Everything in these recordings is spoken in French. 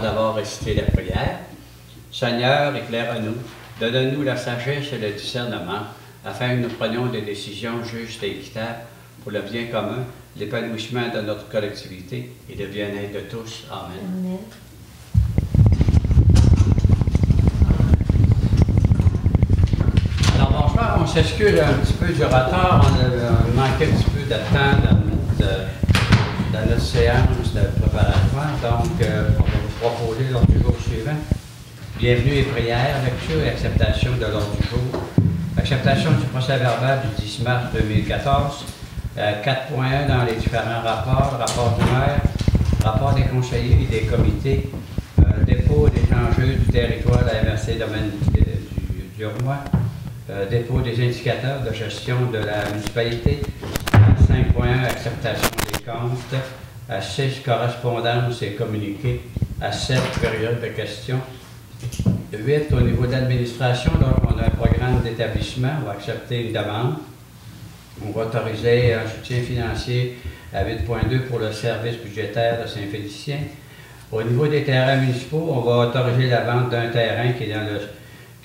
d'abord réciter la prière. Seigneur, éclaire-nous, donne-nous la sagesse et le discernement, afin que nous prenions des décisions justes et équitables pour le bien commun, l'épanouissement de notre collectivité et le bien-être de tous. Amen. Amen. Alors bonsoir, on s'excuse un petit peu du retard, on a manqué un petit peu de temps dans notre séance de préparatoire, donc on va vous proposer l'ordre du jour suivant. Bienvenue et prières, lecture et acceptation de l'ordre du jour. Acceptation du procès-verbal du 10 mars 2014, 4.1 dans les différents rapports, rapport du maire, rapport des conseillers et des comités, dépôt des enjeux du territoire de la MRC Domaine du Roi, dépôt des indicateurs de gestion de la municipalité, 5.1 acceptation des comptes, à 6 correspondance et communiqués, à 7 période de questions, 8 au niveau de l'administration, donc on a un programme d'établissement, on va accepter une demande, on va autoriser un soutien financier à 8.2 pour le service budgétaire de Saint-Félicien. Au niveau des terrains municipaux, on va autoriser la vente d'un terrain qui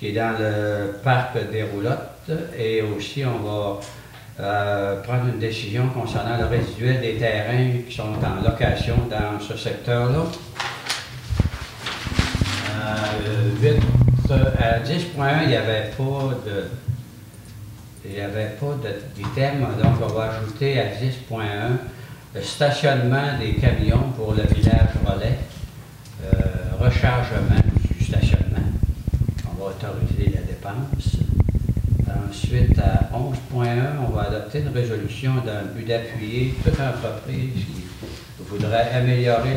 est dans le parc des Roulottes, et aussi on va prendre une décision concernant le résiduel des terrains qui sont en location dans ce secteur-là. À 10.1, il n'y avait pas d'item, donc on va ajouter à 10.1 le stationnement des camions pour le village relais, rechargement du stationnement. On va autoriser la dépense. Ensuite, à 11.1, on va adopter une résolution dans le but d'appuyer toute entreprise qui voudrait améliorer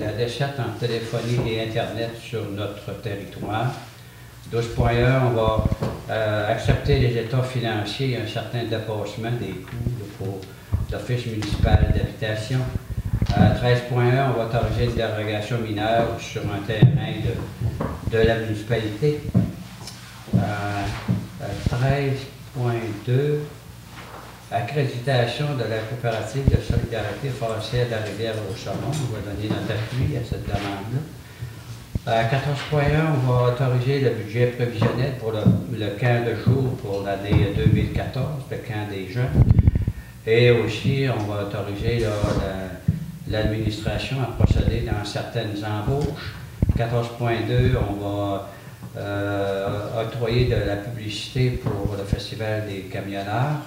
la desserte en téléphonie et Internet sur notre territoire. 12.1, on va accepter les états financiers et un certain dépassement des coûts pour l'Office municipal d'habitation. 13.1, on va autoriser une dérogation mineure sur un terrain de la municipalité. 13.2, accréditation de la coopérative de solidarité forestière de la Rivière-au-Saumon. On va donner notre appui à cette demande-là. 14.1, on va autoriser le budget prévisionnel pour le camp de jour pour l'année 2014, le camp des jeunes. Et aussi, on va autoriser l'administration à procéder dans certaines embauches. 14.2, on va octroyer de la publicité pour le Festival des camionneurs.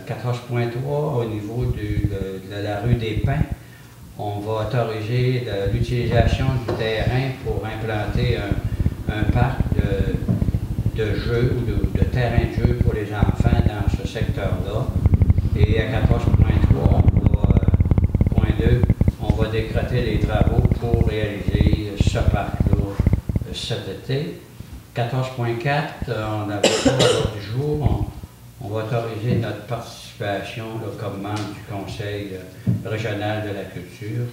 14.3, au niveau de la rue des Pins, on va autoriser l'utilisation du terrain pour implanter un parc de jeux ou de terrain de jeu pour les enfants dans ce secteur-là. Et à 14.3, on va décréter les travaux pour réaliser ce parc-là cet été. 14.4, on avait pas à l'ordre du jour, on va autoriser notre participation là, comme membre du Conseil régional de la culture.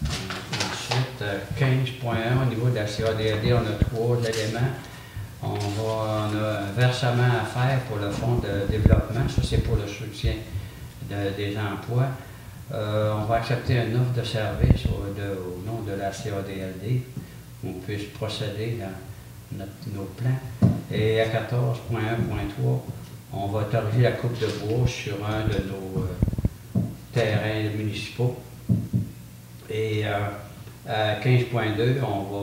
Ensuite, 15.1, au niveau de la CADLD, on a 3 éléments. On a un versement à faire pour le fonds de développement, ça c'est pour le soutien des emplois. On va accepter une offre de service au nom de la CADLD, on puisse procéder dans nos plans. Et à 14.1.3, on va autoriser la coupe de bois sur un de nos terrains municipaux. Et à 15.2, on va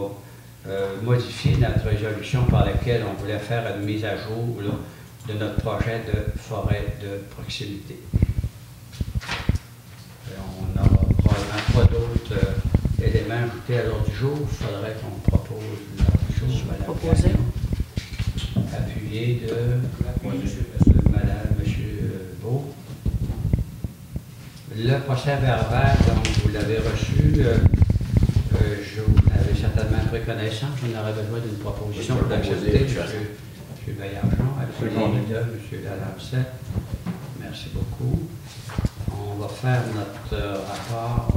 modifier notre résolution par laquelle on voulait faire une mise à jour là, de notre projet de forêt de proximité. Et on n'aura probablement pas d'autres éléments ajoutés à l'ordre du jour. Il faudrait qu'on propose l'ordre du jour. Proposer. Appuyé de Madame, Monsieur Beau. Le procès verbal, donc vous l'avez reçu, je vous avais certainement pris connaissance, on aurait besoin d'une proposition pour l'accepter. M. Baillargeon, appuyé de M. Lalancette. Merci beaucoup. On va faire notre rapport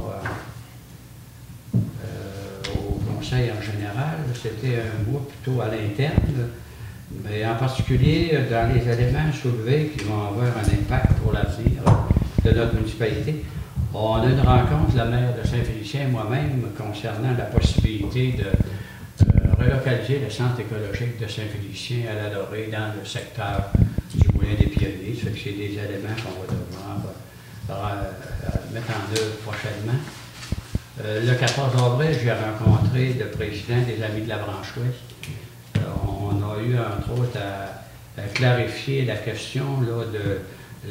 au Conseil en général. C'était un mois plutôt à l'interne. Mais en particulier dans les éléments soulevés qui vont avoir un impact pour l'avenir de notre municipalité, On a une rencontre, la maire de Saint-Félicien et moi-même, concernant la possibilité de relocaliser le centre écologique de Saint-Félicien à la Dorée dans le secteur du Moulin des Pionniers. Ça fait que c'est des éléments qu'on va devoir mettre en œuvre prochainement. Le 14 avril, j'ai rencontré le président des Amis de la Branche Ouest. On a eu, entre autres, à clarifier la question là, de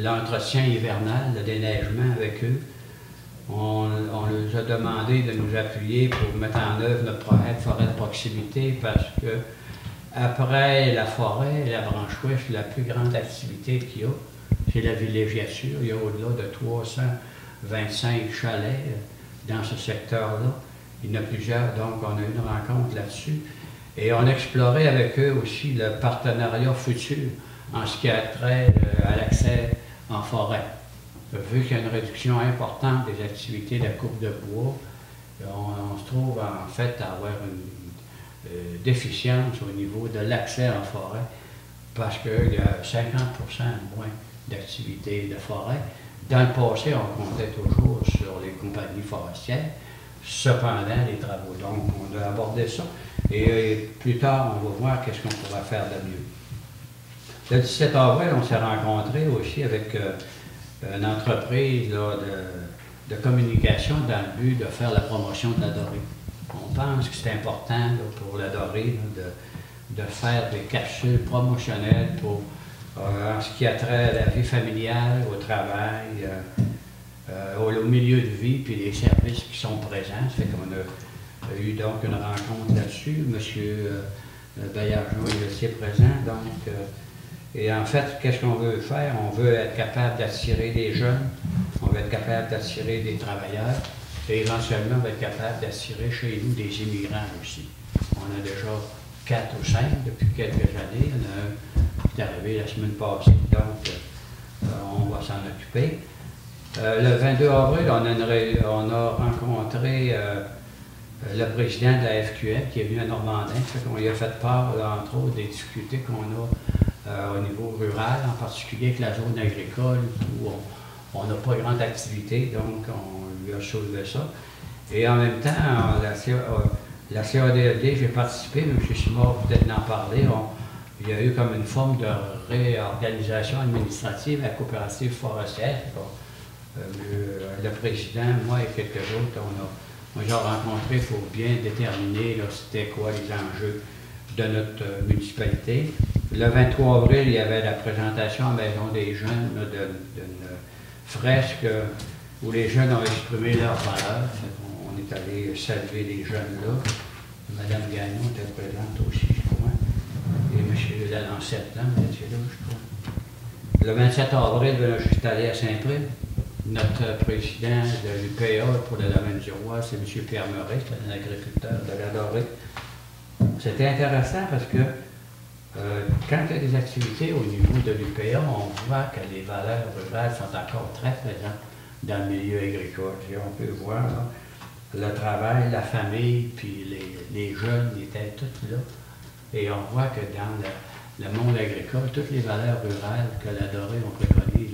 l'entretien hivernal, le déneigement avec eux. On leur a demandé de nous appuyer pour mettre en œuvre notre projet de forêt de proximité parce que après la forêt, la Branche Ouest, la plus grande activité qu'il y a, c'est la villégiature. Il y a au-delà de 325 chalets dans ce secteur-là. Il y en a plusieurs, donc on a eu une rencontre là-dessus. Et on explorait avec eux aussi le partenariat futur en ce qui a trait à l'accès en forêt. Vu qu'il y a une réduction importante des activités de la coupe de bois, on se trouve en fait à avoir une déficience au niveau de l'accès en forêt parce qu'il y a 50% moins d'activités de forêt. Dans le passé, on comptait toujours sur les compagnies forestières, cependant les travaux. Donc, on a abordé ça et plus tard, on va voir qu'est-ce qu'on pourra faire de mieux. Le 17 avril, on s'est rencontrés aussi avec une entreprise là, de communication dans le but de faire la promotion de la Dorée. On pense que c'est important là, pour la Dorée là, de faire des capsules promotionnelles pour en ce qui a trait à la vie familiale, au travail, au milieu de vie, puis les services qui sont présents. Ça fait qu'on a eu donc une rencontre là-dessus. M. Baillargeau est aussi présent. Donc, et en fait, qu'est-ce qu'on veut faire? On veut être capable d'attirer des jeunes, on veut être capable d'attirer des travailleurs, et éventuellement, on va être capable d'attirer chez nous des immigrants aussi. On a déjà 4 ou 5 depuis quelques années. Il y en a un qui est arrivé la semaine passée, donc on va s'en occuper. Le 22 avril, on a rencontré le président de la FQM qui est venu à Normandin. On lui a fait part, là, entre autres, des difficultés qu'on a au niveau rural, en particulier avec la zone agricole où on n'a pas grande activité, donc on lui a soulevé ça. Et en même temps, la CADLD, j'ai participé, mais M. Simard peut-être en parler. Il y a eu comme une forme de réorganisation administrative à la coopérative forestière. Le président, moi et quelques autres, on a rencontré pour bien déterminer c'était quoi les enjeux de notre municipalité. Le 23 avril, il y avait la présentation à la Maison des Jeunes d'une fresque où les jeunes ont exprimé leurs valeurs. On est allé saluer les jeunes là. Mme Gagnon était présente aussi, je crois. Et M. Lalancette, était là, je crois. Le 27 avril, je suis allé à Saint-Prime. Notre président de l'UPA pour le domaine du roi, c'est M. Pierre Murray, c'est un agriculteur de la Dorée. C'était intéressant parce que quand il y a des activités au niveau de l'UPA, on voit que les valeurs rurales sont encore très présentes dans le milieu agricole. Et on peut voir là, le travail, la famille, puis les jeunes étaient tous là. Et on voit que dans le monde agricole, toutes les valeurs rurales que la Dorée on préconise,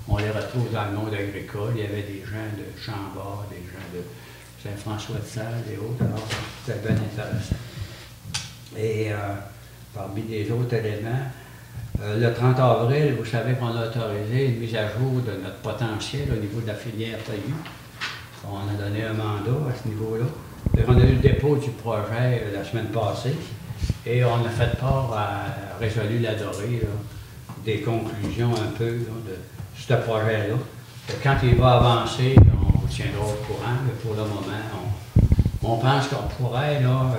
on les retrouve dans le monde agricole. Il y avait des gens de Chambord, des gens de Saint-François-de-Sales et autres. Alors, c'était bien intéressant. Et parmi les autres éléments, le 30 avril, vous savez qu'on a autorisé une mise à jour de notre potentiel au niveau de la filière taillue. On a donné un mandat à ce niveau-là. On a eu le dépôt du projet la semaine passée et on a fait part à Résolu la Dorée des conclusions un peu là, de ce projet-là. Quand il va avancer, on vous tiendra au courant, mais pour le moment, on pense qu'on pourrait là,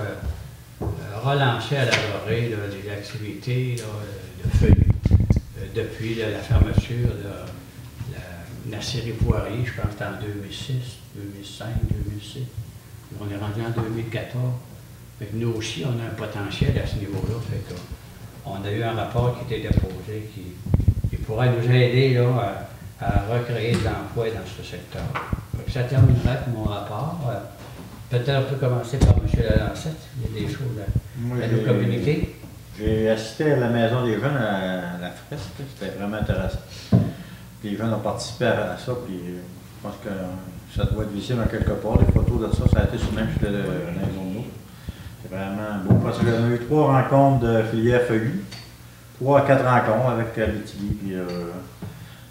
relancer à la Dorée là, des activités là, de feuilles depuis la fermeture de la série Poirier, je pense que c'était en 2006, 2005, 2006. On est rendu en 2014. Fait que nous aussi, on a un potentiel à ce niveau-là. Fait qu'on a eu un rapport qui était déposé qui pourrait nous aider là, à recréer de l'emploi dans ce secteur. Donc, ça terminerait mon rapport. Peut-être on peut commencer par M. Lalancette. Il y a des choses à nous communiquer. J'ai assisté à la Maison des Jeunes à la fresque. C'était vraiment intéressant. Les jeunes ont participé à ça, puis Je pense que ça doit être visible en quelque part. Les photos de ça, ça a été sur même dans les journaux. C'est vraiment beau parce que j'en ai eu 3 rencontres de filière feuillus, 3 à 4 rencontres avec Abitibi. Puis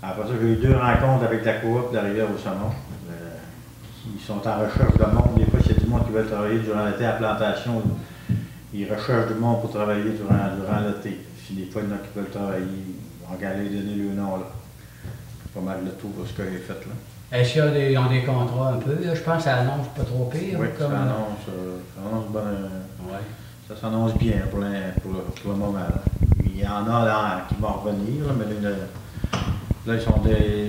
après ça, j'ai eu 2 rencontres avec la coop de la rivière au saumon. Ils sont en recherche de monde. Des fois, s'il y a du monde qui veut travailler durant l'été à la plantation, ils recherchent du monde pour travailler durant l'été. Si des fois, il y en a qui veulent travailler, ils vont aller donner le nom là. C'est pas mal le tout pour ce que j'ai fait là. Est-ce qu'ils ont des contrats un peu? Là, je pense que ça annonce pas trop pire. Oui, comme... ça annonce bon, ouais. ça s'annonce bien pour le moment. Là. Il y en a là, qui vont revenir, là, mais là,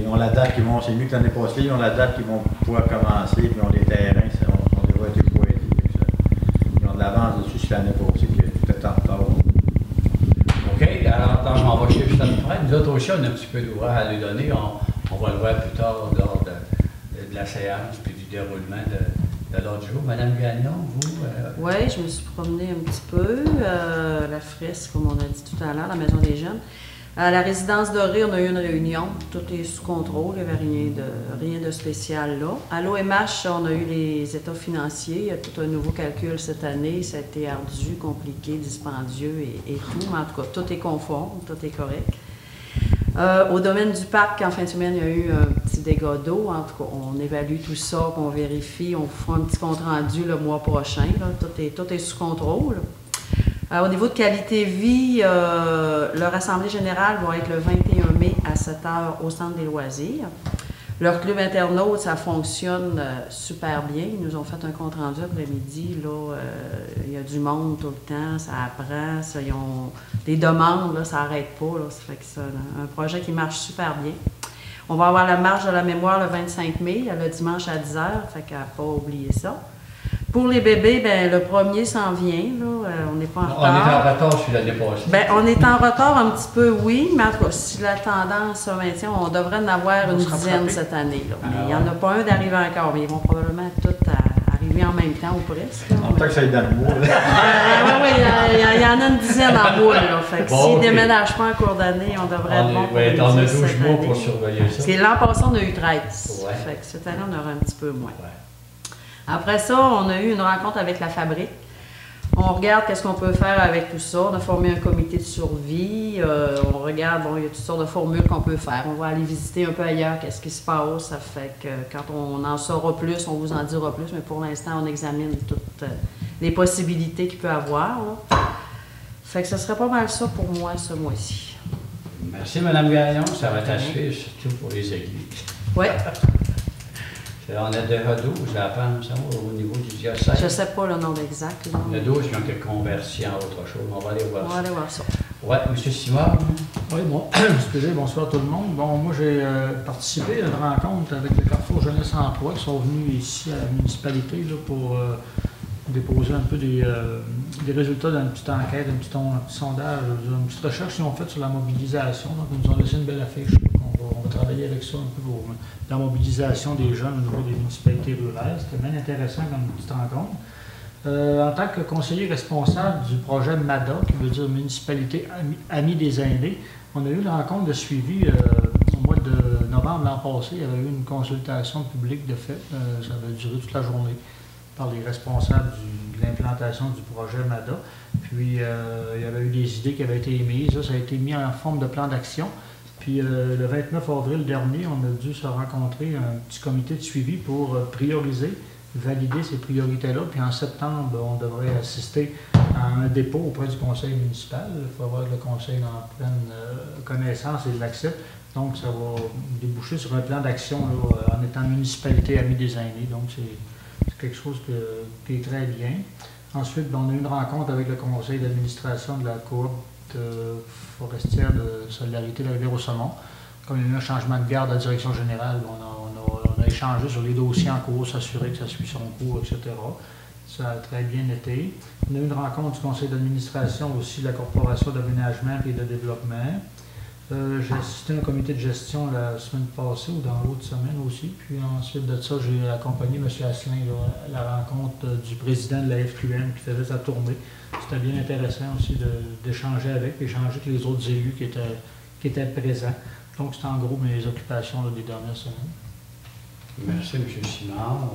ils ont la date qui vont, c'est mieux que l'année passée, ils ont la date qui vont pouvoir commencer, puis ils ont des terrains, ont déjà été choisis. Ils ont de l'avance dessus sur l'année passée, qui est peut-être en retard. OK, alors on va chercher ça de près. Nous autres aussi, on a un petit peu d'ouvrage à lui donner. On va le voir plus tard lors de la séance puis du déroulement de l'autre jour. Madame Gagnon, vous? Oui, je me suis promenée un petit peu. La fresque, comme on a dit tout à l'heure, la Maison des Jeunes. À la résidence dorée, on a eu une réunion. Tout est sous contrôle. Il n'y avait rien de spécial là. À l'OMH, on a eu les états financiers. Il y a tout un nouveau calcul cette année. Ça a été ardu, compliqué, dispendieux et tout. Mais en tout cas, tout est conforme, tout est correct. Au domaine du parc, en fin de semaine, il y a eu un petit dégât d'eau. En tout cas, on évalue tout ça, on vérifie, on fera un petit compte-rendu le mois prochain. Là. Tout est sous contrôle. Au niveau de qualité vie, leur assemblée générale va être le 21 mai à 7 h au Centre des loisirs. Leur club internaute, ça fonctionne super bien. Ils nous ont fait un compte-rendu après-midi. Il y a du monde tout le temps, ça apprend. Ils ont des demandes, là, ça n'arrête pas. Là, ça fait que c'est un projet qui marche super bien. On va avoir la marche de la mémoire le 25 mai, le dimanche à 10 h, fait qu'à ne pas oublier ça. Pour les bébés, ben, le premier s'en vient. Là, on n'est pas en retard. On est en retard sur l'année passée. Ben, on est en retard un petit peu, oui, mais en tout cas, si la tendance se maintient, on devrait en avoir une dizaine cette année. Là. Mais il n'y en a pas un d'arriver encore, mais ils vont probablement tous arriver en même temps ou presque. En tant que ça aille dans le mois. Oui, il y en a une dizaine en boule. Là, fait que s'ils ne déménagent pas en cours d'année, on devrait être bon pour ouais, on a 12 cette mois année. pour surveiller ça. Parce que l'an passé, on a eu 13. Ouais. Fait que cette année, on aura un petit peu moins. Ouais. Après ça, on a eu une rencontre avec la fabrique. On regarde qu'est-ce qu'on peut faire avec tout ça. On a formé un comité de survie. On regarde, bon, il y a toutes sortes de formules qu'on peut faire. On va aller visiter un peu ailleurs qu'est-ce qui se passe. Ça fait que quand on en saura plus, on vous en dira plus. Mais pour l'instant, on examine toutes les possibilités qu'il peut avoir. Là. Fait que ce serait pas mal ça pour moi ce mois-ci. Merci, Mme Gagnon. Ça va t'achever, surtout pour les églises. Oui. On a déjà 12 à Panne, au niveau du diocèse. Je ne sais pas le nombre exact. On a 12 qui ont été convertis en autre chose. On va aller voir ça. On va aller voir ça. Oui, M. Simard. Oui, bon, excusez, bonsoir tout le monde. Bon, moi j'ai participé à une rencontre avec le Carrefour Jeunesse Emploi qui sont venus ici à la municipalité là, pour déposer un peu des résultats d'une petite enquête, un petit sondage, une petite recherche qu'ils ont faite sur la mobilisation. Donc, ils nous ont laissé une belle affiche. On va travailler avec ça un peu pour la mobilisation des jeunes au niveau des municipalités rurales. C'était bien intéressant comme petite rencontre. En tant que conseiller responsable du projet MADA, qui veut dire Municipalité Amis des Aînés, on a eu une rencontre de suivi au mois de novembre l'an passé. Il y avait eu une consultation publique de fait. Ça avait duré toute la journée par les responsables de l'implantation du projet MADA. Puis, il y avait eu des idées qui avaient été émises. Ça a été mis en forme de plan d'action. Puis le 29 avril dernier, on a dû se rencontrer un petit comité de suivi pour prioriser, valider ces priorités-là. Puis en septembre, on devrait assister à un dépôt auprès du conseil municipal. Il faut avoir le conseil en pleine connaissance et l'accepte. Donc ça va déboucher sur un plan d'action en étant municipalité amie des aînés. Donc c'est quelque chose qui est très bien. Ensuite, on a eu une rencontre avec le conseil d'administration de la coop forestière de solidarité de la rivière au saumon. Comme il y a eu un changement de garde à la direction générale, on a échangé sur les dossiers en cours, s'assurer que ça suit son cours, etc. Ça a très bien été. On a eu une rencontre du conseil d'administration aussi de la corporation d'aménagement et de développement. J'ai assisté à un comité de gestion la semaine passée ou dans l'autre semaine aussi. Puis ensuite de ça, j'ai accompagné M. Asselin à la rencontre du président de la FQM qui faisait sa tournée. C'était bien intéressant aussi d'échanger avec les autres élus qui étaient présents. Donc, c'était en gros mes occupations des dernières semaines. Merci, M. Simard.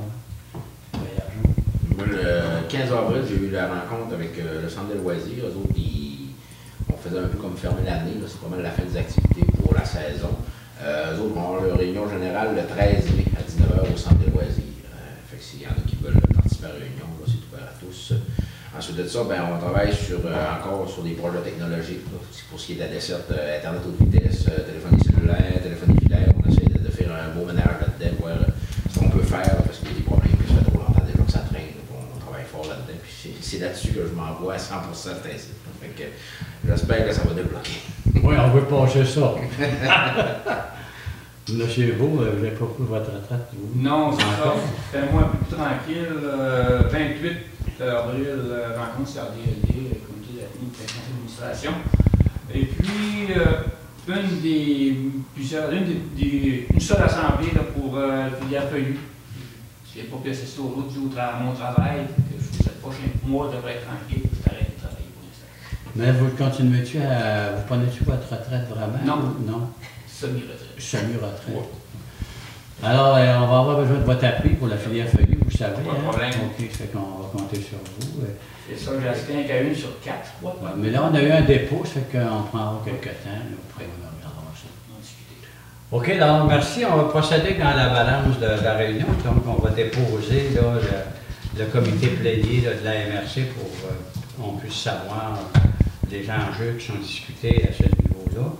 Moi, le 15 avril, j'ai eu la rencontre avec le centre de loisirs. Eux autres, on faisait un peu comme fermer l'année. C'est pas mal la fin des activités pour la saison. Eux autres vont avoir leur réunion générale le 13 mai à 19h au centre de loisirs. Fait que s'il y en a qui veulent participer à la réunion, c'est ouvert à tous. Ensuite de ça, ben, on travaille encore sur des projets technologiques. Là, pour ce qui est de la desserte Internet haute vitesse, téléphonie cellulaire, téléphonie filaire. On essaie de faire un beau ménage là-dedans, voir ce qu'on peut faire, là, parce qu'il y a des problèmes, puis ça fait trop longtemps déjà que ça traîne. On travaille fort là-dedans. Puis c'est là-dessus que je m'envoie à 100% le principe. Fait que j'espère que ça va débloquer. Oui, on veut passer ça. Monsieur Beau, vous n'avez pas pris votre retraite, vous? Non, c'est ça. C'est un mois un peu plus tranquille. 28 avril, rencontre sur RDLD, le comité d'administration. Et puis, une seule assemblée là, pour le filière feuillu. Je ne sais pas que c'est ça l'autre jour à mon travail, que je trouve que le prochain mois devrait être tranquille, je vais arrêter de travailler pour l'instant. Mais vous continuez-tu à. Vous prenez-tu votre retraite vraiment? Non. Non? Semi-retraite. Semi-retraite. Ouais. Alors, on va avoir besoin de votre appui pour la filière feuillue, vous savez. Pas de problème. OK, ça fait qu'on va compter sur vous. C'est ça, j'ai assisté qu'à une sur 4, je crois. Ouais, mais là, on a eu un dépôt, ça fait qu'on prendra quelques temps. Là, après, on regardera ça. On va discuter. OK, alors merci. On va procéder dans la balance de la réunion. Donc, on va déposer là, le comité plénier là, de la MRC pour qu'on puisse savoir les enjeux qui sont discutés à ce niveau-là.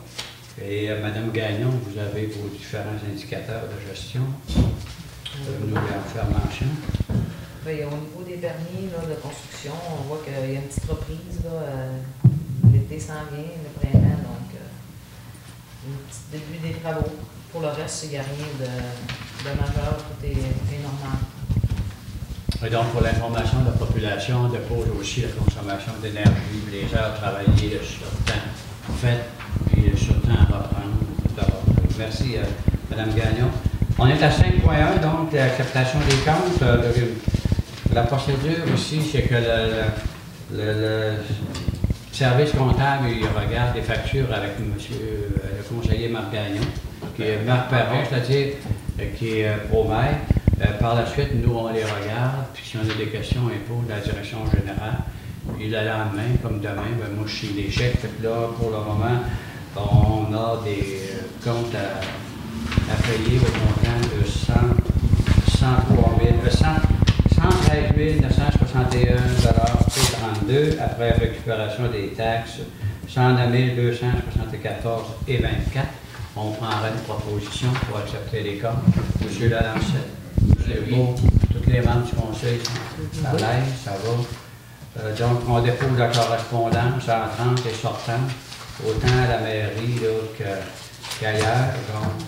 Et Mme Gagnon, vous avez vos différents indicateurs de gestion. Nous en faire mention. Bien, au niveau des permis là, de construction, on voit qu'il y a une petite reprise. L'été s'en vient, le printemps, donc un petit début des travaux. Pour le reste, il n'y a rien de majeur, tout est normal. Et donc, pour l'information de la population, on dépose aussi la consommation d'énergie, les heures travaillées, le surtemps fait, puis le surtemps à reprendre. Merci, Mme Gagnon. On est à 5.1, donc l'acceptation des comptes. La procédure ici, c'est que le service comptable, il regarde les factures avec monsieur, le conseiller Marc Gagnon, qui est Marc Perrin, c'est-à-dire qui est pro-maire. Par la suite, nous, on les regarde, puis si on a des questions, impôts de la direction générale, puis le lendemain, comme demain, ben, moi, je suis les chèques. Fait que là, pour le moment, on a des comptes à payer au montant de 113 961,32 après récupération des taxes, 109 274,24. On prendra une proposition pour accepter les comptes. Monsieur Lalancette. C'est beau. Tous les membres du conseil sont à l'aise, ça va. Donc, on dépose la correspondance entrante et sortante, autant à la mairie qu'ailleurs. Donc,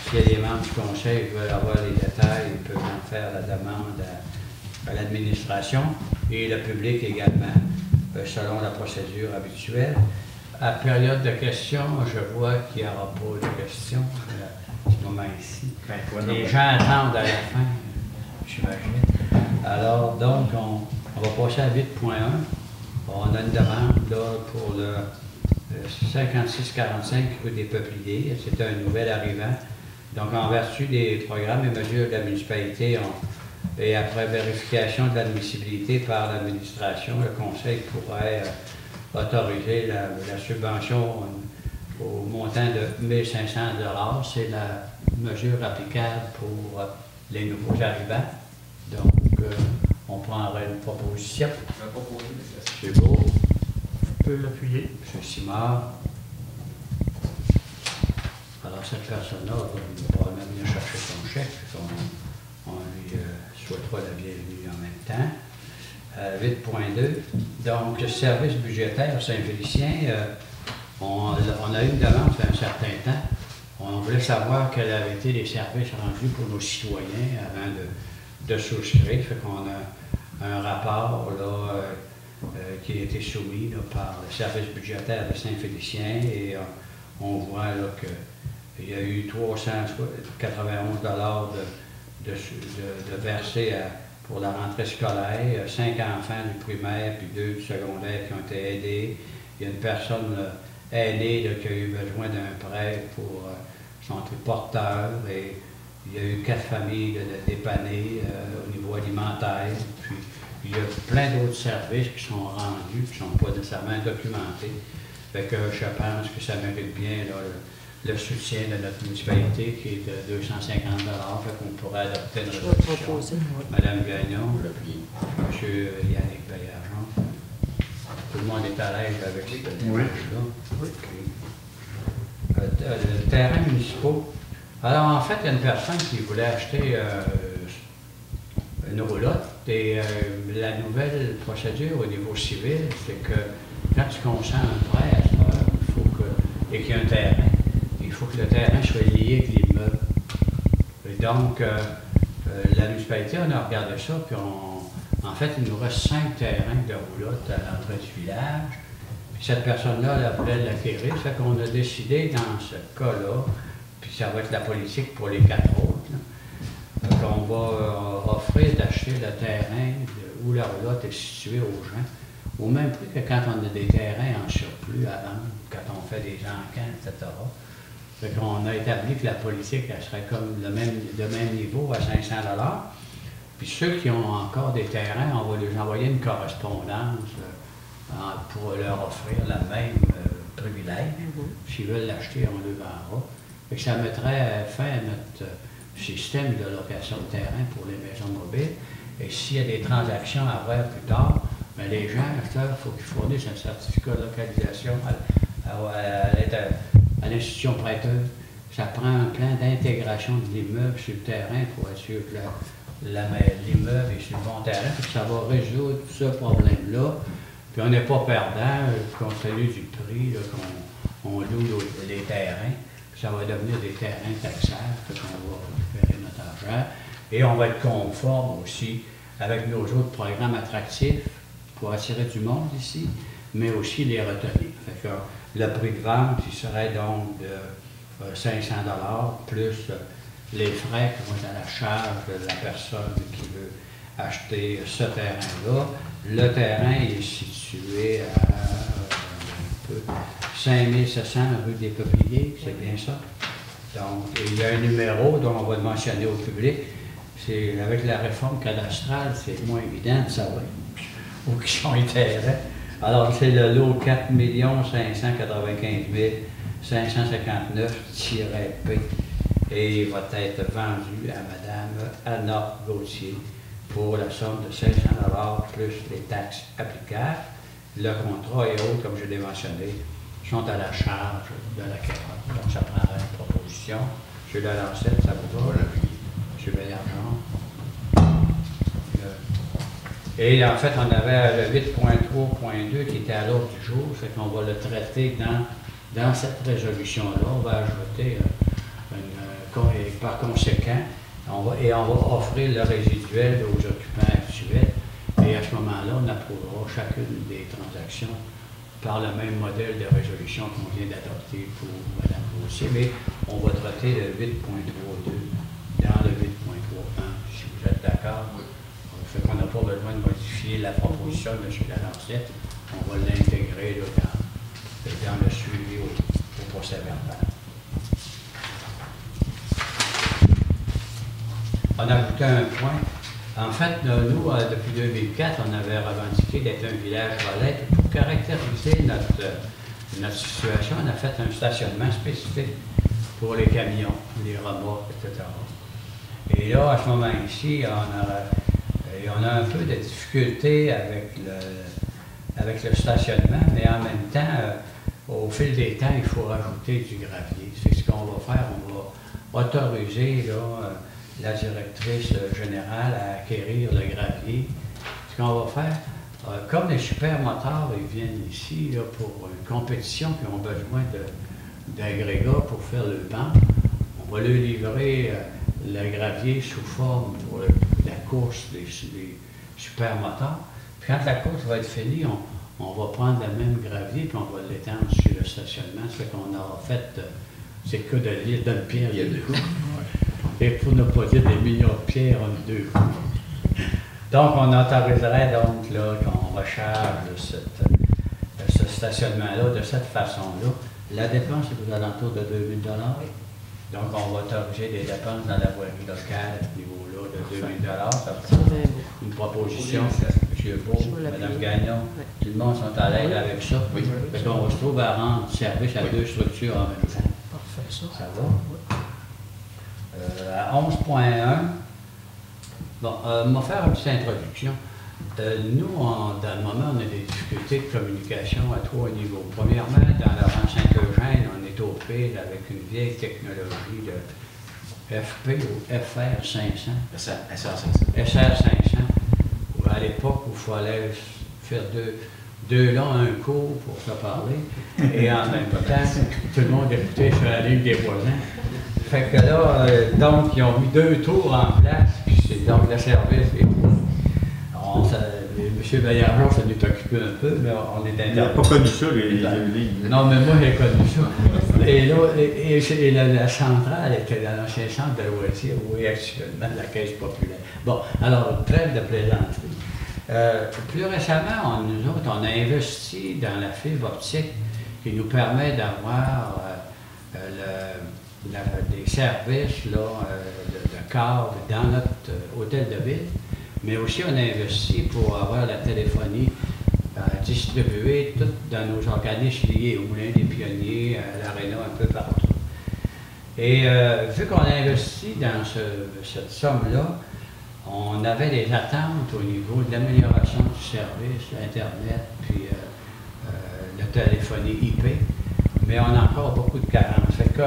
s'il y a des membres du conseil qui veulent avoir les détails, ils peuvent en faire la demande à l'administration et le public également, selon la procédure habituelle. À période de questions, je vois qu'il n'y aura pas de questions à ce moment ici. Les gens attendent à la fin, j'imagine. Alors, donc, on va passer à 8.1. On a une demande là, pour le 5645 rue des Peupliers. C'est un nouvel arrivant. Donc, en vertu des programmes et mesures de la municipalité, et après vérification de l'admissibilité par l'administration, le conseil pourrait autoriser la subvention au montant de 1 500 $. C'est la mesure applicable pour les nouveaux arrivants. Donc, on prendrait une proposition. Je vais proposer des C'est beau. On peut l'appuyer. M. Simard. Alors, cette personne-là va probablement venir chercher son chèque. On lui souhaitera la bienvenue en même temps. 8.2. Donc, le service budgétaire Saint-Félicien, on a eu une demande il y a un certain temps. On voulait savoir quels avaient été les services rendus pour nos citoyens avant de souscrire. Fait qu'on a un rapport là, qui a été soumis là, par le service budgétaire de Saint-Félicien et on voit là, qu'il y a eu 391 $ de versés pour la rentrée scolaire, 5 enfants du primaire puis 2 du secondaire qui ont été aidés. Il y a une personne aînée là, qui a eu besoin d'un prêt pour son porteur et il y a eu 4 familles de dépannées au niveau alimentaire. Puis il y a plein d'autres services qui sont rendus, qui ne sont pas nécessairement documentés. Fait que je pense que ça mérite bien là, le soutien de notre municipalité qui est de 250 $. Fait qu'on pourrait adopter une résolution. Madame Gagnon, M. Yannick Baillargeon. Tout le monde est à l'aise avec cette démarche-là. Oui. Le terrain municipal. Alors, en fait, il y a une personne qui voulait acheter une roulotte et la nouvelle procédure au niveau civil, c'est que quand tu consens un prêt, il faut que, et qu'il y a un terrain, il faut que le terrain soit lié avec l'immeuble. Et donc, la municipalité, on a regardé ça, puis en fait, il nous reste 5 terrains de roulotte à l'entrée du village. Puis cette personne-là, elle voulait l'acquérir, ça fait qu'on a décidé dans ce cas-là, puis ça va être la politique pour les 4 autres, qu'on va offrir d'acheter le terrain où la roulotte est située aux gens, au même prix que quand on a des terrains en surplus à vendre, quand on fait des encans, etc. Fait qu'on a établi que la politique, elle serait comme de même niveau à 500 $. Puis ceux qui ont encore des terrains, on va leur envoyer une correspondance pour leur offrir le même privilège. S'ils veulent l'acheter, on le vendra. Fait que ça mettrait fin à notre système de location de terrain pour les maisons mobiles. Et s'il y a des transactions à faire plus tard, bien, les gens, il faut qu'ils fournissent un certificat de localisation à l'institution prêteuse. Ça prend un plan d'intégration de l'immeuble sur le terrain pour être sûr que l'immeuble est sur le bon terrain, puis ça va résoudre ce problème-là. Puis on n'est pas perdant, compte tenu du prix qu'on loue les terrains. Puis ça va devenir des terrains taxables, puis on va récupérer notre argent. Et on va être conforme aussi avec nos autres programmes attractifs pour attirer du monde ici, mais aussi les retenir. Fait que le prix de vente, il serait donc de 500 $ plus les frais qui vont être à la charge de la personne qui veut acheter ce terrain-là. Le terrain est situé à 5700 rue des Peupliers, c'est bien ça. Donc, il y a un numéro dont on va le mentionner au public. C'est avec la réforme cadastrale, c'est moins évident de savoir où sont les terrains. Alors, c'est le lot 4 595 559-P et il va être vendu à Mme Anna Gauthier pour la somme de 500 $ plus les taxes applicables. Le contrat et autres, comme je l'ai mentionné, sont à la charge de l'acquéreur. Donc, ça prendra une proposition. M. Delancette, ça vous va? M. Baillargeon. Et en fait, on avait le 8.3.2 qui était à l'ordre du jour, c'est qu'on va le traiter dans cette résolution-là. On va ajouter, par conséquent, on va offrir le résiduel aux occupants actuels. Et à ce moment-là, on approuvera chacune des transactions par le même modèle de résolution qu'on vient d'adopter pour Mme Gauthier. Mais on va traiter le 8.3.2 dans le 8.3.1, si vous êtes d'accord. Ça fait qu'on n'a pas besoin de modifier la proposition de M. Delancette. On va l'intégrer dans le suivi au procès-verbal. On a ajouté un point. En fait, nous, depuis 2004, on avait revendiqué d'être un village relais. Pour caractériser notre situation, on a fait un stationnement spécifique pour les camions, les remorques, etc. Et là, à ce moment-ci, on a un peu de difficulté avec le stationnement, mais en même temps, au fil des temps, il faut rajouter du gravier. C'est ce qu'on va faire. On va autoriser la directrice générale à acquérir le gravier. Ce qu'on va faire, comme les supermotards, ils viennent ici là, pour une compétition, puis ont besoin d'agrégats pour faire le banc, on va leur livrer le gravier sous forme pour la course des supermotards. Puis quand la course va être finie, on va prendre le même gravier puis on va l'étendre sur le stationnement. Ça fait qu'on aura fait, c'est le cas de l'île d'une pierre, il y a deux coups. Et pour ne pas dire des millions de pierres, on a deux coups. Donc, on autoriserait donc là qu'on recharge ce stationnement-là de cette façon-là. La dépense est aux alentours de 2 000 $. Donc, on va autoriser des dépenses dans la voirie locale à ce niveau-là de 2 000 $. Ça C'est bien beau. une proposition. M. Beau, Je vais l'appuyer. Mme Gagnon, Ouais. tout le monde sont à l'aise avec ça. Oui. Parce qu'on se trouve à rendre service à deux structures en même temps. Parfait, ça. Ça va? À 11.1, bon, on va faire une petite introduction. Nous, dans le moment, on a des difficultés de communication à 3 niveaux. Premièrement, dans le rang Saint-Eugène, on est aux prises avec une vieille technologie de FP ou FR500. SR500. À l'époque où il fallait faire deux longs, un court pour se parler, et en même temps, tout le monde écoutait sur la ligne des voisins. Fait que là, donc, ils ont mis 2 tours en place, puis c'est donc le service. M. Baillargeon s'en est occupé un peu, mais on est Il n'a pas connu ça, les lignes. Non, mais moi, j'ai connu ça. Et là, la centrale était dans l'ancien centre de loisirs, où est actuellement la Caisse populaire. Bon, alors, trêve de plaisanterie. Plus récemment, nous autres, on a investi dans la fibre optique qui nous permet d'avoir des services là, de câbles dans notre hôtel de ville. Mais aussi, on a investi pour avoir la téléphonie distribuée toutes dans nos organismes liés au Moulin des Pionniers, à l'Aréna, un peu partout. Et vu qu'on a investi dans cette somme-là, on avait des attentes au niveau de l'amélioration du service, l'Internet, puis la téléphonie IP, mais on a encore beaucoup de carences. Fait que,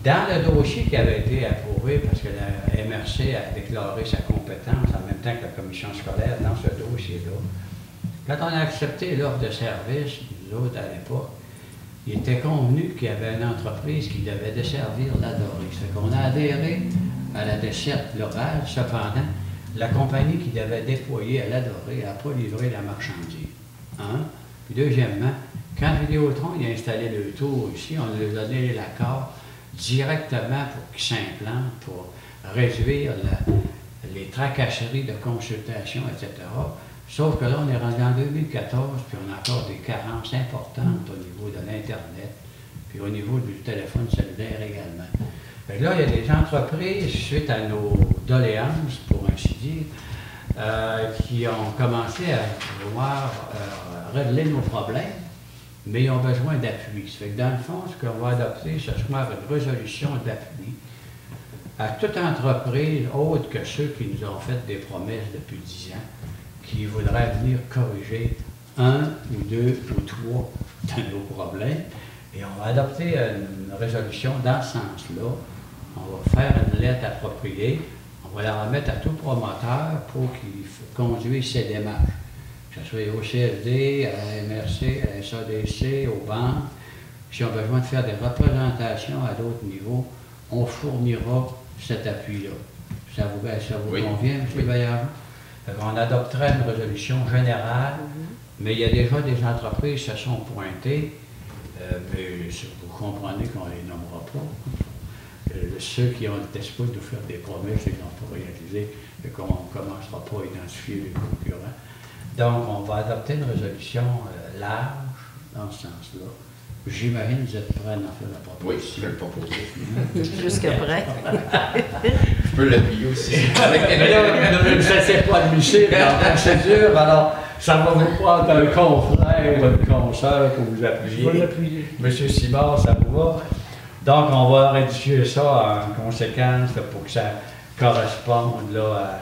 dans le dossier qui avait été approuvé, parce que la MRC a déclaré sa compétence en même temps que la commission scolaire dans ce dossier-là, quand on a accepté l'offre de service, nous autres à l'époque, il était convenu qu'il y avait une entreprise qui devait desservir la Dorée. Ça fait qu'on a adhéré à la desserte locale. Cependant, la compagnie qui devait déployer à la Dorée n'a pas livré la marchandise. Puis deuxièmement, quand Vidéotron a installé le tour ici, on lui a donné l'accord directement pour qu'il s'implante, pour réduire les tracasseries de consultation, etc. Sauf que là, on est rendu en 2014, puis on a encore des carences importantes au niveau de l'Internet, puis au niveau du téléphone cellulaire également. Fait que là, il y a des entreprises, suite à nos doléances, pour ainsi dire, qui ont commencé à vouloir régler nos problèmes, mais ils ont besoin d'appui. Ça fait que dans le fond, ce qu'on va adopter, ce sera une résolution d'appui à toute entreprise autre que ceux qui nous ont fait des promesses depuis 10 ans, qui voudraient venir corriger 1 ou 2 ou 3 de nos problèmes. Et on va adopter une résolution dans ce sens-là. On va faire une lettre appropriée. On va la remettre à tout promoteur pour qu'il conduise ses démarches. Que ce soit au CFD, à la MRC, à la SADC, aux banques. Si on a besoin de faire des représentations à d'autres niveaux, on fournira cet appui-là. Ça vous Oui. convient, M. Baillargeon? On adopterait une résolution générale, mais il y a déjà des entreprises qui se sont pointées, mais vous comprenez qu'on ne les nommera pas. Ceux qui ont l'espoir de faire des promesses et qui n'ont pas réalisé, et qu'on ne commencera pas à identifier les concurrents. Donc, on va adopter une résolution large dans ce sens-là. J'imagine que vous êtes prêts à en faire la Oui, proposition. je vais le proposer. Jusqu'à près. Je peux l'appuyer aussi. Mais là, ça ne s'est pas admissible en procédure, alors ça va vous prendre un confrère ou une consoeur pour vous Je vais appuyer. l'appuyer. Monsieur Simard, ça vous va? Donc, on va rédiger ça en conséquence là, pour que ça corresponde là,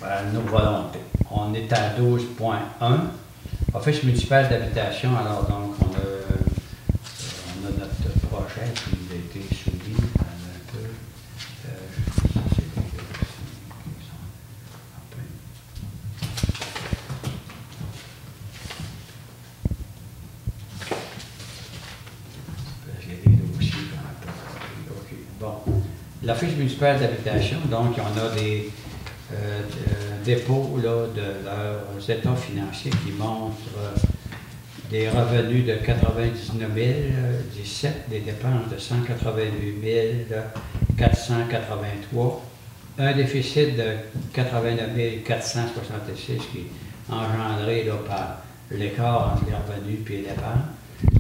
à nos volontés. On est à 12.1. Office municipal d'habitation, alors donc on a notre projet qui a été soumis un peu. Ça, c'est les qui sont en plein. J'ai des dossiers qu'on n'a pas. OK. Bon. L'Office municipal d'habitation, donc on a des dépôts là, de leurs états financiers qui montrent des revenus de 99 017, des dépenses de 188 483, un déficit de 89 466 qui est engendré là, par l'écart entre les revenus et les dépenses.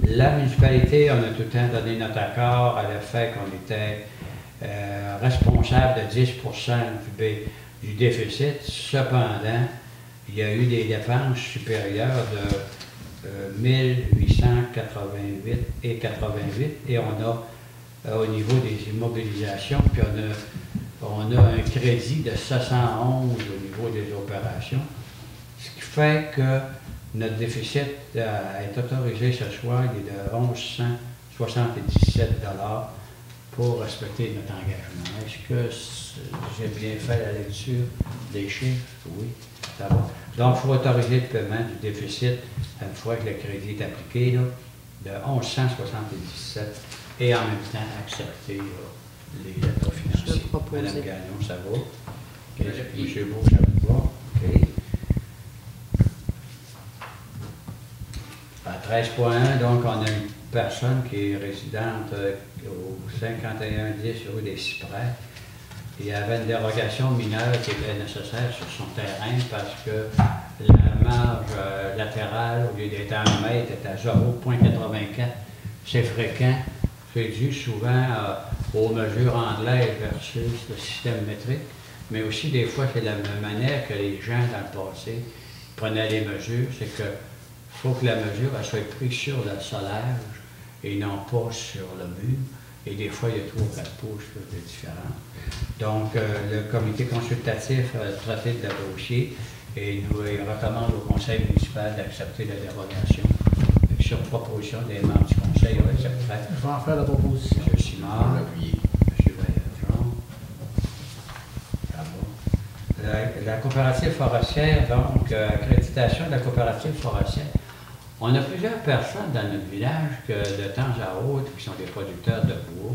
La municipalité, on a tout le temps donné notre accord à le fait qu'on était responsable de 10 du déficit. Cependant, il y a eu des dépenses supérieures de 1888 et 88, et on a, au niveau des immobilisations, puis on a un crédit de 711 au niveau des opérations, ce qui fait que notre déficit est autorisé ce soir, il est de 1177 $ pour respecter notre engagement. Est-ce que j'ai bien fait la lecture des chiffres? Oui, ça va. Donc, il faut autoriser le paiement du déficit une fois que le crédit est appliqué, là, de 1177, et en même temps accepter les lettres financiers. Madame Gagnon, ça va? Okay. Monsieur Beau, ça va? OK. À 13.1, donc, on a une personne qui est résidente au 5110 rue des Cyprès. Il y avait une dérogation mineure qui était nécessaire sur son terrain parce que la marge latérale, au lieu d'être à 1 mètre, est à 0,84. C'est fréquent. C'est dû souvent aux mesures anglaises versus le système métrique, mais aussi des fois c'est la manière que les gens dans le passé prenaient les mesures, c'est que faut que la mesure elle soit prise sur le solage et non pas sur le mur. Et des fois, il y a 3 ou 4 pouces de différence. Donc, le comité consultatif a traité de le dossier et nous recommande au conseil municipal d'accepter la dérogation. Sur proposition des membres du conseil, on accepterait. Je vais en faire la proposition. M. Simard, M. Vaillant. La coopérative forestière, donc, accréditation de la coopérative forestière. On a plusieurs personnes dans notre village que, de temps à autre, qui sont des producteurs de bois,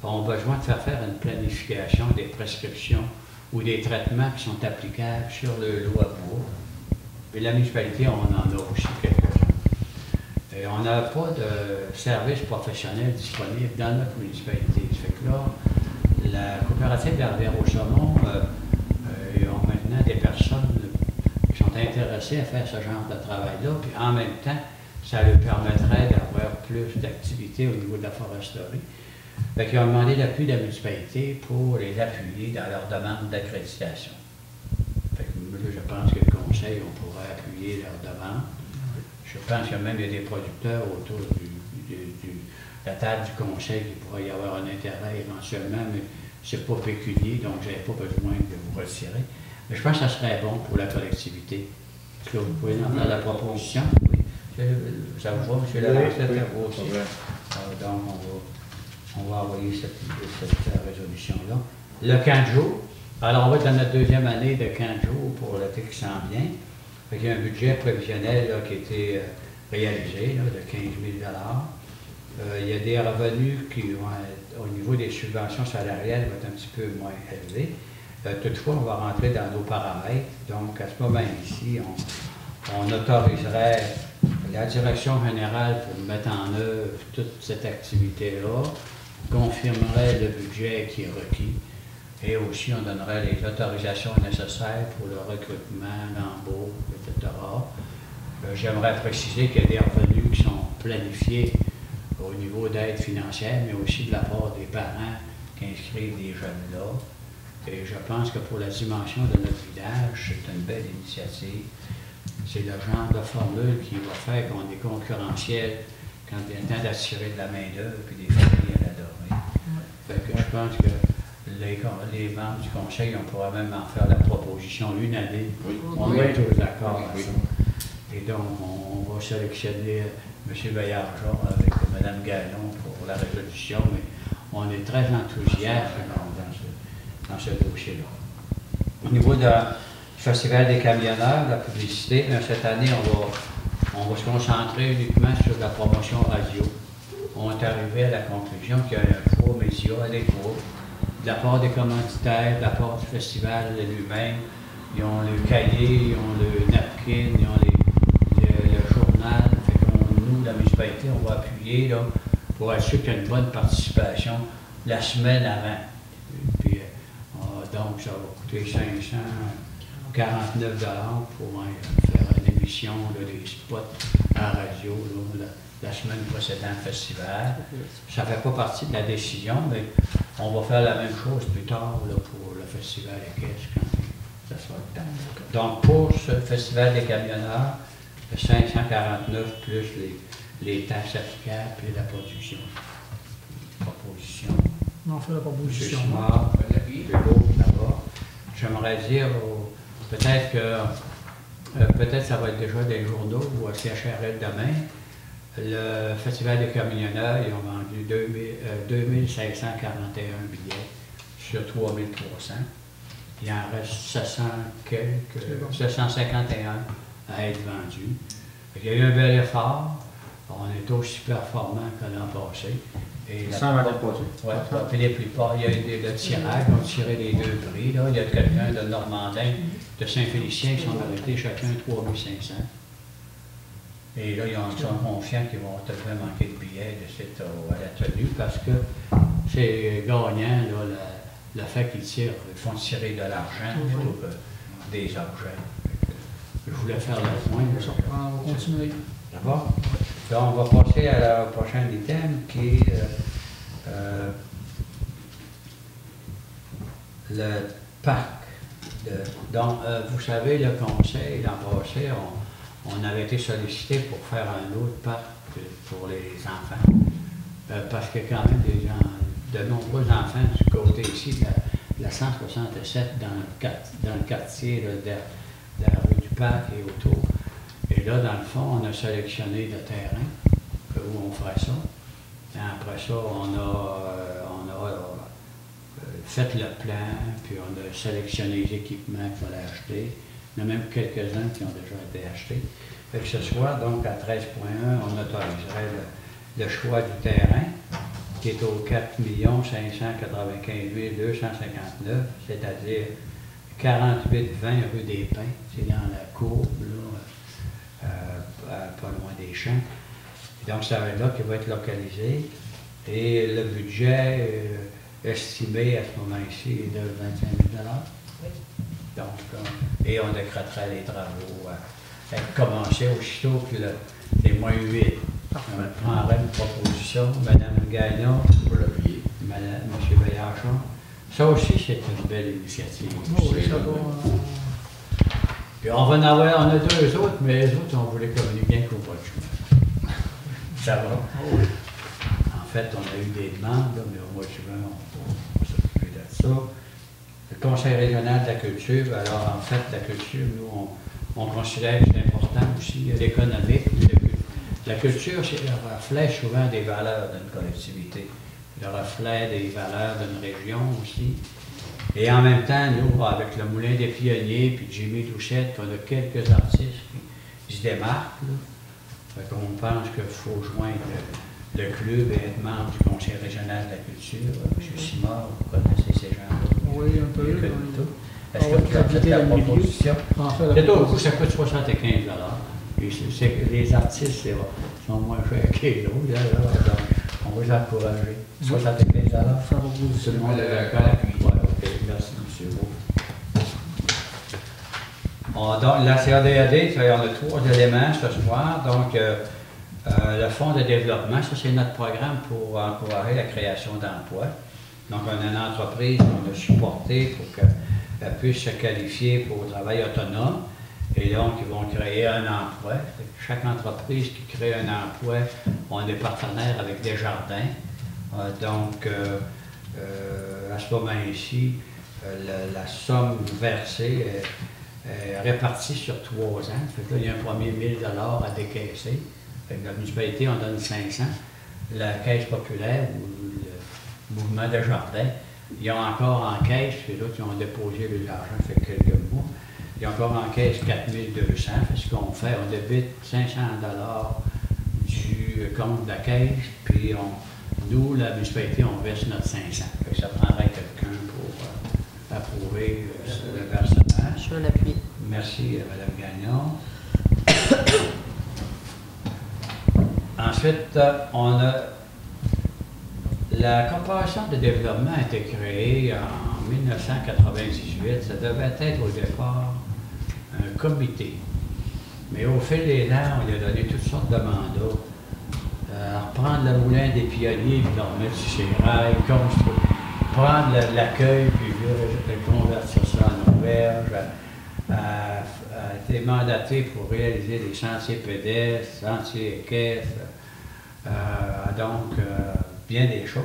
ont besoin de faire une planification des prescriptions ou des traitements qui sont applicables sur le lot à bois. Et la municipalité, on en a aussi quelques-uns. Et on n'a pas de service professionnel disponible dans notre municipalité. Ça fait que là, la coopérative d'Arvert-au-Saumon ont maintenant des personnes qui sont intéressés à faire ce genre de travail-là, puis en même temps, ça leur permettrait d'avoir plus d'activités au niveau de la foresterie. Fait qu'ils ont demandé l'appui de la municipalité pour les appuyer dans leur demande d'accréditation. Fait que je pense que le conseil, on pourrait appuyer leur demande. Je pense que même il y a des producteurs autour de la table du conseil qui pourraient y avoir un intérêt éventuellement, mais c'est pas pécunier, donc je n'avais pas besoin de vous retirer. Mais je pense que ça serait bon pour la collectivité. Est-ce que vous pouvez en faire la proposition? Oui. Ça vous va, M. Lavancette? Oui, aussi. Donc, on va envoyer cette résolution-là. Le camp de jour. Alors, on va être dans notre deuxième année de camp de jour pour l'été qui s'en vient. Il y a un budget prévisionnel là, qui a été réalisé là, de 15 000 $. Il y a des revenus qui vont être, au niveau des subventions salariales, vont être un petit peu moins élevés. Toutefois, on va rentrer dans nos paramètres. Donc, à ce moment-ci, on autoriserait la direction générale pour mettre en œuvre toute cette activité-là, confirmerait le budget qui est requis, et aussi on donnerait les autorisations nécessaires pour le recrutement, l'embauche, etc. J'aimerais préciser qu'il y a des revenus qui sont planifiés au niveau d'aide financière, mais aussi de la part des parents qui inscrivent des jeunes là. Et je pense que pour la dimension de notre village, c'est une belle initiative. C'est le genre de formule qui va faire qu'on est concurrentiel quand il y a le temps d'attirer de la main-d'œuvre et des familles à l'adorer. Fait que je pense que les membres du conseil, on pourra même en faire la proposition unanime. Oui. On va être tous d'accord à ça. Et donc, on va sélectionner M. Vaillant avec Mme Gallon pour la résolution, mais on est très enthousiaste dans ce dossier-là. Au niveau du Festival des camionneurs, la publicité, cette année, on va se concentrer uniquement sur la promotion radio. On est arrivé à la conclusion qu'il y a un choix média adéquat de la part des commanditaires, de la part du festival lui-même. Ils ont le cahier, ils ont le napkin, ils ont le journal. Fait nous, la municipalité, on va appuyer là, pour assurer qu'il y a une bonne participation la semaine avant. Puis, donc, ça va coûter 549 $ pour faire une émission, là, des spots à la radio là, la semaine précédente le festival. Ça ne fait pas partie de la décision, mais on va faire la même chose plus tard là, pour le festival des caisses quand ça sera le temps. Donc pour ce festival des camionneurs, le 549 plus les taxes applicables et la production. Proposition. On fait la proposition. M. Simard, là-bas. J'aimerais dire, peut-être que peut-être ça va être déjà des journaux ou à CHRL demain. Le Festival des camionneurs, ils ont vendu 2541 billets sur 3300. Il en reste 751 à être vendus. Il y a eu un bel effort. On est aussi performant que l'an passé. Et sans vendre pas tout. Oui, puis les plupart, il y a eu le tirage, on tirait les deux prix. Là. Il y a quelqu'un de Normandin, de Saint-Félicien, qui sont arrêtés chacun 3500. Et là, ils sont confiants qu'ils vont peut-être manquer de billets à la tenue parce que c'est gagnant, là, le fait qu'ils tirent, ils font tirer de l'argent plutôt que des objets. Je voulais faire le point. On va continuer. D'accord? Donc, on va passer à la prochaine item qui est le parc. Donc, vous savez, le conseil, l'an passé, on avait été sollicité pour faire un autre parc pour les enfants. Parce qu'il y a quand même de nombreux enfants du côté ici, de la 167, dans le quartier là, de la rue du Parc et autour. Et là, dans le fond, on a sélectionné le terrain où on ferait ça. Et après ça, on a fait le plan, puis on a sélectionné les équipements qu'il fallait acheter. Il y en a même quelques-uns qui ont déjà été achetés. Fait que ce soir, donc, à 13.1, on autoriserait le choix du terrain, qui est au 4 595 259, c'est-à-dire 4820 rue des Pins. C'est dans la courbe, là, pas loin des champs. Et donc, ça va être là qu'il va être localisé. Et le budget estimé à ce moment-ci est de 25 000 $. Donc, et on décréterait les travaux à commencer aussitôt que les mois 8. On prendrait une proposition, Mme Gagnon, Pour l'appuyer. M. Béachon. Ça aussi, c'est une belle initiative. Oui, ça va. Puis on va en avoir, on a deux autres, mais les autres, on voulait communiquer bien qu'au mois de juin. Ça va? En fait, on a eu des demandes, là, mais au mois de juin, on va s'occuper de ça. Le Conseil régional de la culture, alors en fait, la culture, nous, on considère que c'est important aussi, l'économique. La culture, c'est le reflet souvent des valeurs d'une collectivité, le reflet des valeurs d'une région aussi. Et en même temps, nous, avec le Moulin des Pionniers, puis Jimmy Doucette, on a quelques artistes qui se démarquent. Fait qu'on pense qu'il faut joindre le club et être membre du Conseil régional de la culture. M. Simard, vous connaissez ces gens-là? Oui, un peu. Est-ce que vous avez fait la proposition? C'est au coût, ça coûte 75 $. Les artistes sont moins chers que les autres. Donc, on va les encourager. 75 $. Tout le monde est d'accord? Oui, OK. Merci, M. Beau. Donc, la CADAD, on a 3 éléments ce soir. Donc, le fonds de développement, ça, c'est notre programme pour encourager la création d'emplois. Donc, on a une entreprise qu'on a supportée pour qu'elle puisse se qualifier pour le travail autonome. Et donc, ils vont créer un emploi. Chaque entreprise qui crée un emploi a des partenaires avec Desjardins. Donc, à ce moment-ci, la somme versée est répartie sur 3 ans. Fait que là, il y a un premier 1 000 $ à décaisser. Fait que la municipalité en donne 500. La Caisse populaire ou le mouvement Desjardins, ils ont encore en caisse, puis l'autre, ils ont déposé l'argent, ça fait quelques mois. Ils ont encore en caisse 4 200. Ce qu'on fait, on débite 500 $ du compte de la caisse, puis nous, la municipalité, on verse notre 500. Fait que ça prendrait quelqu'un pour approuver le versement. Je vais l'appuyer. Merci, Mme Gagnon. Ensuite, on a la corporation de développement a été créée en 1998. Ça devait être au départ un comité. Mais au fil des ans, on lui a donné toutes sortes de mandats. Reprendre le moulin des pionniers, puis le remettre sur ses rails, construire, prendre l'accueil, puis convertir ça en auberge, a été mandaté pour réaliser des sentiers pédestres, sentiers équestres, donc bien des choses.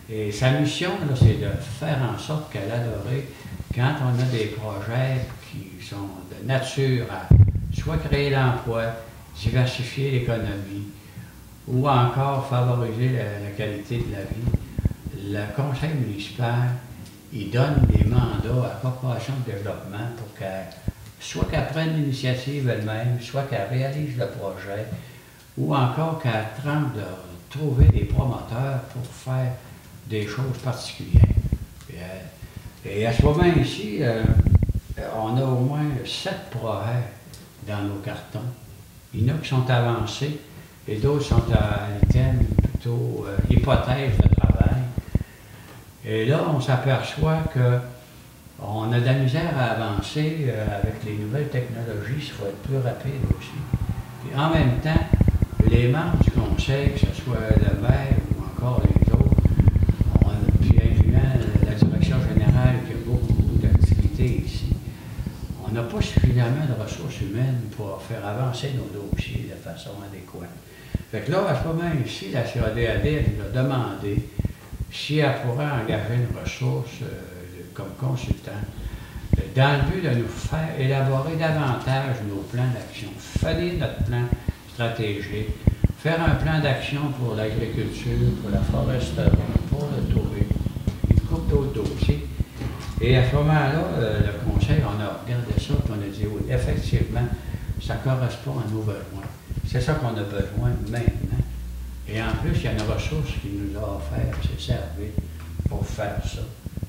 Et sa mission, c'est de faire en sorte qu'à l'Adorée, quand on a des projets qui sont de nature à soit créer l'emploi, diversifier l'économie, ou encore favoriser la qualité de la vie, le conseil municipal, il donne des mandats à la Corporation de développement pour soit qu'elle prenne l'initiative elle-même, soit qu'elle réalise le projet, ou encore qu'elle tente de trouver des promoteurs pour faire des choses particulières. Et à ce moment ici, on a au moins 7 projets dans nos cartons. Il y en a qui sont avancés et d'autres sont à l'item plutôt hypothèse de travail. Et là, on s'aperçoit qu'on a de la misère à avancer avec les nouvelles technologies, ça va être plus rapide aussi. Et en même temps, les membres du conseil, que ce soit le maire ou encore les autres, puis incluant la direction générale qui a beaucoup d'activités ici, on n'a pas suffisamment de ressources humaines pour faire avancer nos dossiers de façon adéquate. Fait que là, à ce moment ici, la CADAD, elle nous a demandé si elle pourrait engager une ressource comme consultant, dans le but de nous faire élaborer davantage nos plans d'action, finir notre plan stratégique, faire un plan d'action pour l'agriculture, pour la foresterie, pour le tourisme, une couple d'autres dossiers. Et à ce moment-là, le conseil, on a regardé ça et on a dit, oui, effectivement, ça correspond à nos besoins. C'est ça qu'on a besoin maintenant. Et en plus, il y a une ressource qui nous a offert, c'est Servir, pour faire ça.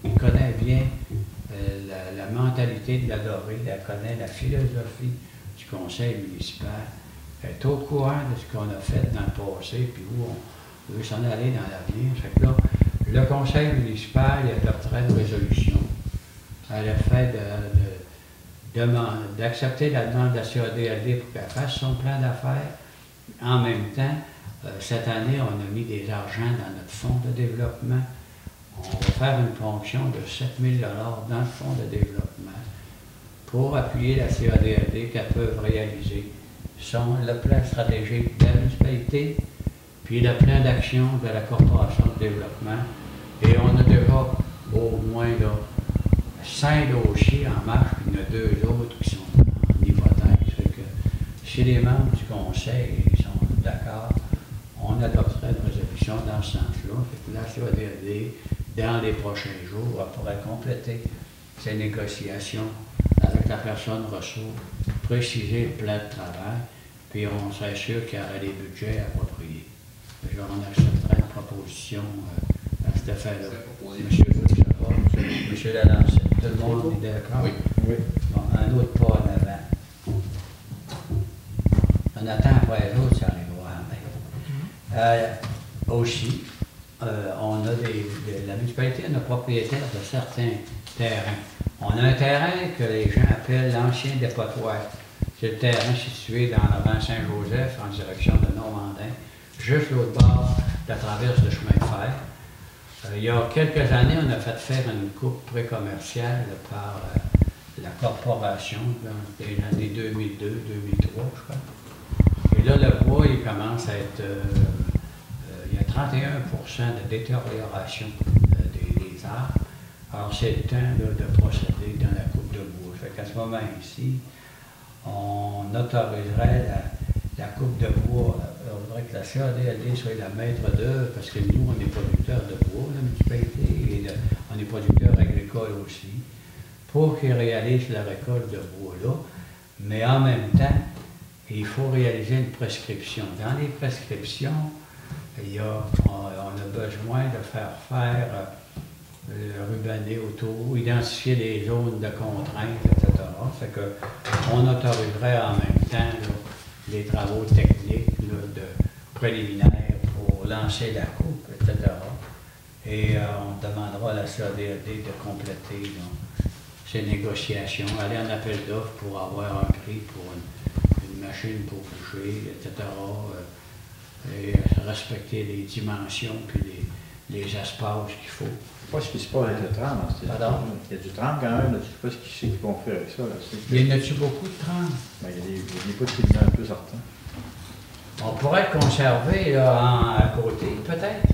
Il connaît bien la mentalité de l'Adorée, il connaît la philosophie du conseil municipal, elle est au courant de ce qu'on a fait dans le passé, puis où on veut s'en aller dans l'avenir. Fait que là, le conseil municipal il adopterait une résolution à l'effet d'accepter la demande de la CADAD pour qu'elle fasse son plan d'affaires. En même temps, cette année, on a mis des argents dans notre fonds de développement. On va faire une ponction de 7 000 $ dans le fonds de développement pour appuyer la CADAD qu'elles peuvent réaliser le plan stratégique de la municipalité, puis le plan d'action de la Corporation de développement. Et on a déjà au moins là, 5 dossiers en marche, puis il y en a 2 autres qui sont en hypothèse. Fait que si les membres du conseil sont d'accord, on adopterait une résolution dans ce sens-là. Fait que la CADAD, dans les prochains jours, elle pourrait compléter ces négociations avec la personne ressource, préciser le plan de travail, puis on serait sûr qu'il y aurait des budgets appropriés. On accepterait une proposition à cet effet-là. Monsieur Lalancette, tout le monde est d'accord? Oui. Bon, un autre pas en avant. On attend après les autres, ça arrivera en même. Aussi, on a la municipalité est propriétaire de certains terrains. On a un terrain que les gens appellent l'ancien dépotoir. C'est le terrain situé dans la rue Saint-Joseph en direction de Normandin, juste l'autre bord de la traverse de chemin de fer. Il y a quelques années, on a fait faire une coupe pré-commerciale par la corporation dans les années 2002-2003, je crois. Et là, le bois, il commence à être... il y a 31% de détérioration des arbres. Alors, c'est le temps là, de procéder dans la coupe de bois. Fait qu'à ce moment ici, on autoriserait la coupe de bois. On voudrait que la CADAD soit la maître d'œuvre, parce que nous, on est producteurs de bois, la municipalité, et on est producteurs agricoles aussi, pour qu'ils réalisent la récolte de bois-là. Mais en même temps, il faut réaliser une prescription. Dans les prescriptions, on a besoin de faire le rubané autour, identifier les zones de contraintes, etc. Fait qu'on autoriserait en même temps là, les travaux techniques là, préliminaires pour lancer la coupe, etc. Et on demandera à la CADAD de compléter là, ces négociations, aller en appel d'offres pour avoir un prix pour une machines pour boucher, etc. Et respecter les dimensions puis les espaces qu'il faut. Je ne sais pas ce qui se passe avec le tram. Pardon? Il y a du tram quand même, là. Je ne sais pas ce qu'ils vont faire avec ça. Là. Il y en a-tu beaucoup de trams? Ben, il y a des bouts de ciment un peu sortants. On pourrait le conserver là, à côté, peut-être.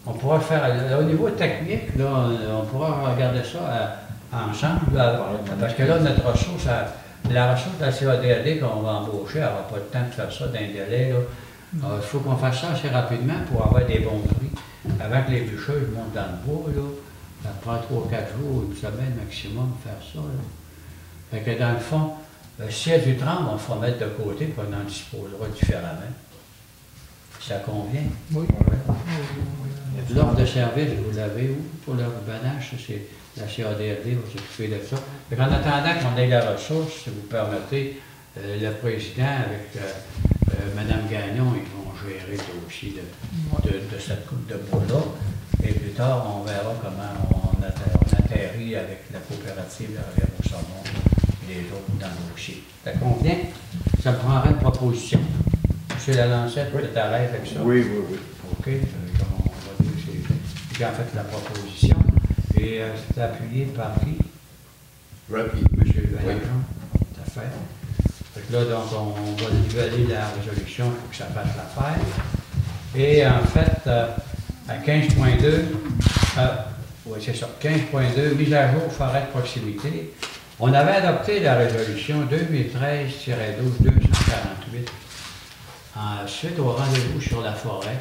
On pourrait faire, là, au niveau technique, là, on pourra regarder ça ensemble. Là, parce que là, notre ressource, la ressource de la CADRD qu'on va embaucher, elle n'aura pas le temps de faire ça d'un délai. Il faut qu'on fasse ça assez rapidement pour avoir des bons prix. Avant que les bûcheurs montent dans le bois, là, ça prend 3-4 jours, une semaine maximum faire ça. Là. Fait que dans le fond, s'il y a du tram, on le fera mettre de côté puis on en disposera différemment. Ça convient? Oui. L'ordre de service, vous l'avez où pour le rubanage? C'est la CADRD va s'occuper de ça. En attendant qu'on ait la ressource, si vous permettez, le président avec Mme Gagnon, ils vont gérer le dossier de cette coupe de bois-là. Et plus tard, on verra comment on atterrit avec la coopérative de Rivière-au-Saumon et les autres dans le dossier. Ça convient? Ça me prendrait une proposition. M. Lalancette, vous êtes à l'aise avec ça? Oui. OK. On va dire que j'ai en fait la proposition. Et c'est appuyé par qui? Rapide. M. Valentin. Tout à fait. Fait que là, donc, on va niveler la résolution pour que ça fasse l'affaire. Et en fait, à 15.2, oui, c'est ça, 15.2, mise à jour forêt de proximité. On avait adopté la résolution 2013-12-248 suite au rendez-vous sur la forêt.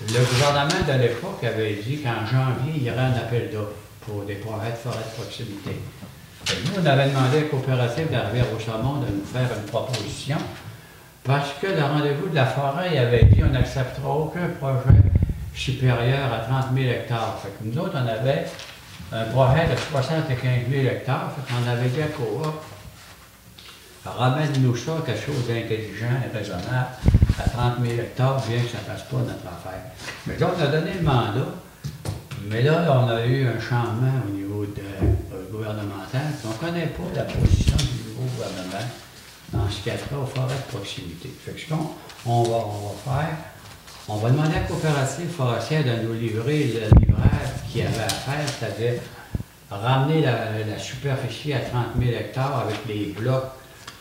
Le gouvernement de l'époque avait dit qu'en janvier, il y aurait un appel d'offres pour des projets de forêt de proximité. Et nous, on avait demandé à la coopérative de la Rivière-au-Saumon de nous faire une proposition parce que le rendez-vous de la forêt, il avait dit qu'on n'acceptera aucun projet supérieur à 30 000 hectares. Fait que nous autres, on avait un projet de 75 000 hectares. Fait qu'on avait dit à Coop, ramène-nous ça, quelque chose d'intelligent et raisonnable, à 30 000 hectares, bien que ça ne fasse pas notre affaire. Mais là, on a donné le mandat, mais là, on a eu un changement au niveau gouvernemental. On ne connaît pas la position du nouveau gouvernement en ce qui a trait aux forêts de proximité. Fait que ce qu'on va faire, on va demander à la coopérative forestière de nous livrer le livrage qu'il y avait à faire, c'est-à-dire ramener la superficie à 30 000 hectares avec les blocs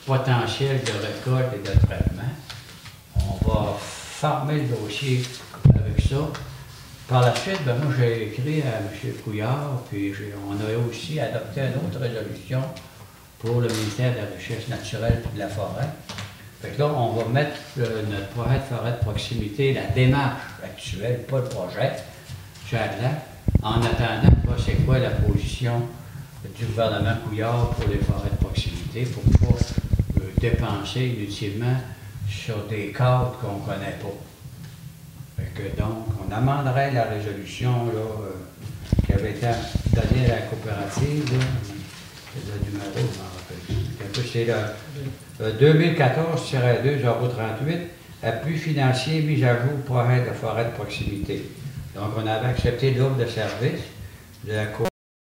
potentiels de récolte et de traitement. On va former le dossier avec ça. Par la suite, ben moi j'ai écrit à M. Couillard, puis on a aussi adopté une autre résolution pour le ministère de la Richesse naturelle et de la forêt. Fait que là, on va mettre notre projet de forêt de proximité, la démarche actuelle, pas le projet, en attendant, c'est quoi la position du gouvernement Couillard pour les forêts de proximité, pour ne pas dépenser inutilement sur des cadres qu'on ne connaît pas. Fait que donc, on amenderait la résolution là, qui avait été donnée à la coopérative, là, le numéro, je m'en rappelle plus. C'est le 2014-2-038, appui financier mis à jour projet de forêt de proximité. Donc, on avait accepté l'offre de service de la coopérative.